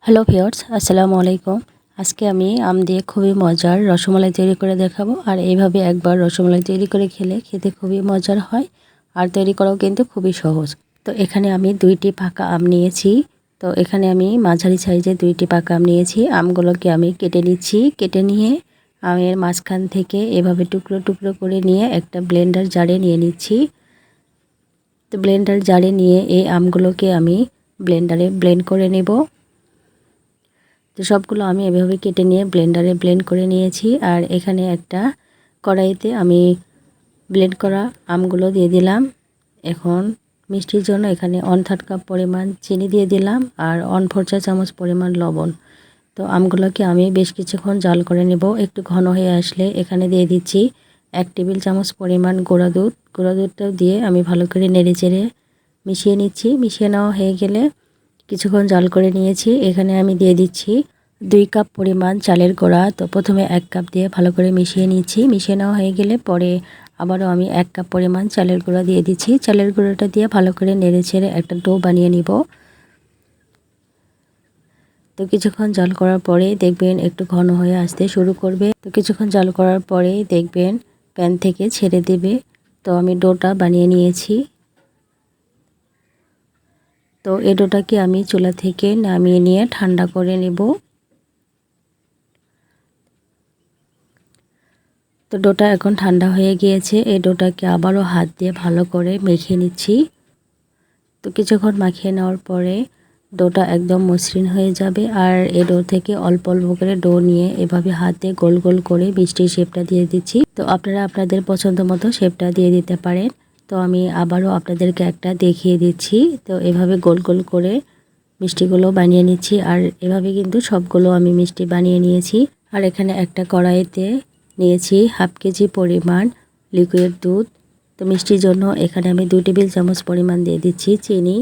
Hello viewers, আসসালামু আলাইকুম। আজকে আমি আম দিয়ে খুবই মজার রসমালাই তৈরি করে দেখাবো। আর এইভাবে একবার রসমালাই তৈরি করে খেতে খুবই মজার হয়, আর তৈরি করাও কিন্তু খুবই সহজ। তো এখানে আমি 2টি পাকা আম নিয়েছি। তো এখানে আমি মাঝারি সাইজে 2টি পাকা আম নিয়েছি। আমগুলোকে আমি কেটে নিচ্ছি। কেটে নিয়ে আমের মাঝখান থেকে এভাবে টুকরো টুকরো করে নিয়ে একটা ব্লেন্ডার জারে নিয়ে নিচ্ছি। তো ব্লেন্ডার জারে নিয়ে এই আমগুলোকে আমি ব্লেন্ডারে ব্লেন্ড করে নেব। তো সবগুলো আমি এভাবে কেটে নিয়ে ব্লেন্ডারে ব্লেন্ড করে নিয়েছি। আর এখানে একটা কড়াইতে আমি ব্লেন্ড করা আমগুলো দিয়ে দিলাম। এখন মিষ্টির জন্য এখানে 1/3 কাপ পরিমাণ চিনি দিয়ে দিলাম আর 1/4 চা চামচ পরিমাণ লবণ। তো আমগুলোকে আমি বেশ কিছুক্ষণ জাল করে নেব। একটু ঘন হয়ে আসলে এখানে দিয়ে দিচ্ছি 1 টেবিল চামচ পরিমাণ গুঁড়া দুধ। গুঁড়া দুধটাও দিয়ে আমি ভালো করে নেড়েচেড়ে মিশিয়ে নিচ্ছি। মিশিয়ে নেওয়া হয়ে গেলে কিছুক্ষণ জাল করে নিয়েছি। এখানে আমি দিয়ে দিচ্ছি 2 কাপ পরিমাণ চালের গুঁড়া। তো প্রথমে 1 কাপ দিয়ে ভালো করে মিশিয়ে নিচ্ছি। মিশিয়ে নেওয়া হয়ে গেলে পরে আবারও আমি 1 কাপ পরিমাণ চালের গুঁড়া দিয়ে দিচ্ছি। চালের গুঁড়োটা দিয়ে ভালো করে নেড়েচেড়ে একটা ডো বানিয়ে নিব। তো কিছুক্ষণ জাল করার পরে দেখবেন একটু ঘন হয়ে আসতে শুরু করবে। তো কিছুক্ষণ জাল করার পরে দেখবেন প্যান থেকে ছেড়ে দেবে। তো আমি ডোটা বানিয়ে নিয়েছি। তো এই ডোটাকে আমি চুলা থেকে নামিয়ে নিয়ে ঠান্ডা করে নেব। তো ডোটা এখন ঠান্ডা হয়ে গিয়েছে। এই ডোটাকে আবারও হাত দিয়ে ভালো করে মেখে নিচ্ছি। তো কিছুক্ষণ মাখিয়ে নেওয়ার পরে ডোটা একদম মসৃণ হয়ে যাবে। আর এই ডো থেকে অল্প অল্প করে ডো নিয়ে এভাবে হাতে গোল গোল করে মিষ্টির শেপটা দিয়ে দিচ্ছি। তো আপনারা আপনাদের পছন্দ মতো শেপটা দিয়ে দিতে পারেন। তো আমি আবারও আপনাদেরকে একটা দেখিয়ে দিচ্ছি। তো এভাবে গোল গোল করে মিষ্টিগুলো বানিয়ে নিচ্ছি। আর এভাবে কিন্তু সবগুলো আমি মিষ্টি বানিয়ে নিয়েছি। আর এখানে একটা কড়াইতে নিয়েছি 1/2 কেজি পরিমাণ লিকুইড দুধ। তো মিষ্টির জন্য এখানে আমি 2 টেবিল চামচ পরিমাণ দিয়ে দিচ্ছি চিনি।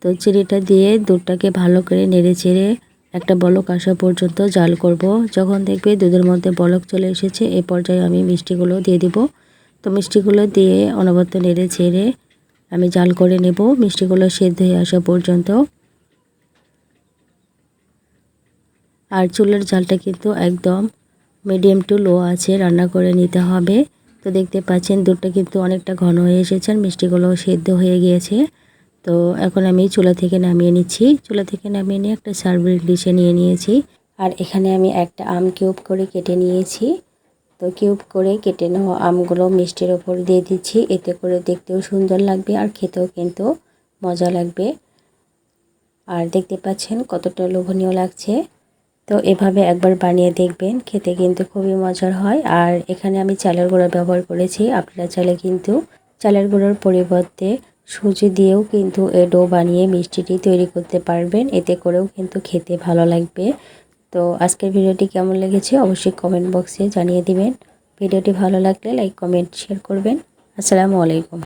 তো চিনিটা দিয়ে দুধটাকে ভালো করে নেড়েচেড়ে একটা বলক আসা পর্যন্ত জাল করব। যখন দেখবে দুধের মধ্যে বলক চলে এসেছে এ পর্যায়ে আমি মিষ্টিগুলো দিয়ে দিব। তো মিষ্টিগুলো দিয়ে অনবরত নেড়েচেড়ে আমি জাল করে নেব মিষ্টিগুলো সেদ্ধ হয়ে আসা পর্যন্ত। আর চুলার জালটা কিন্তু একদম মিডিয়াম টু লো আছে রান্না করে নিতে হবে। তো দেখতে পাচ্ছেন দুধটা কিন্তু অনেকটা ঘন হয়ে এসেছে, মিষ্টিগুলো সেদ্ধ হয়ে গিয়েছে। তো এখন আমি চুলা থেকে নামিয়ে নিচ্ছি। চুলা থেকে নামিয়ে নিয়ে একটা সার্ভিং ডিশে নিয়ে নিয়েছি। আর এখানে আমি একটা আম কিউব করে কেটে নিয়েছি। তো কিউব করে কেটে নেওয়া আমগুলো মিষ্টির ওপর দিয়ে দিচ্ছি। এতে করে দেখতেও সুন্দর লাগবে আর খেতেও কিন্তু মজা লাগবে। আর দেখতে পাচ্ছেন কতটা লোভনীয় লাগছে। তো এভাবে একবার বানিয়ে দেখবেন, খেতে কিন্তু খুবই মজার হয়। আর এখানে আমি চালের গুঁড়া ব্যবহার করেছি। আপনারা চাইলে কিন্তু চালের গুঁড়োর পরিবর্তে সুজি দিয়েও কিন্তু এই ডো বানিয়ে মিষ্টিটি তৈরি করতে পারবেন। এতে করেও কিন্তু খেতে ভালো লাগবে। তো আজকের ভিডিওটি কেমন লেগেছে অবশ্যই কমেন্ট বক্সে জানিয়ে দিবেন। ভিডিওটি ভালো লাগলে লাইক কমেন্ট শেয়ার করবেন। আসসালামু আলাইকুম।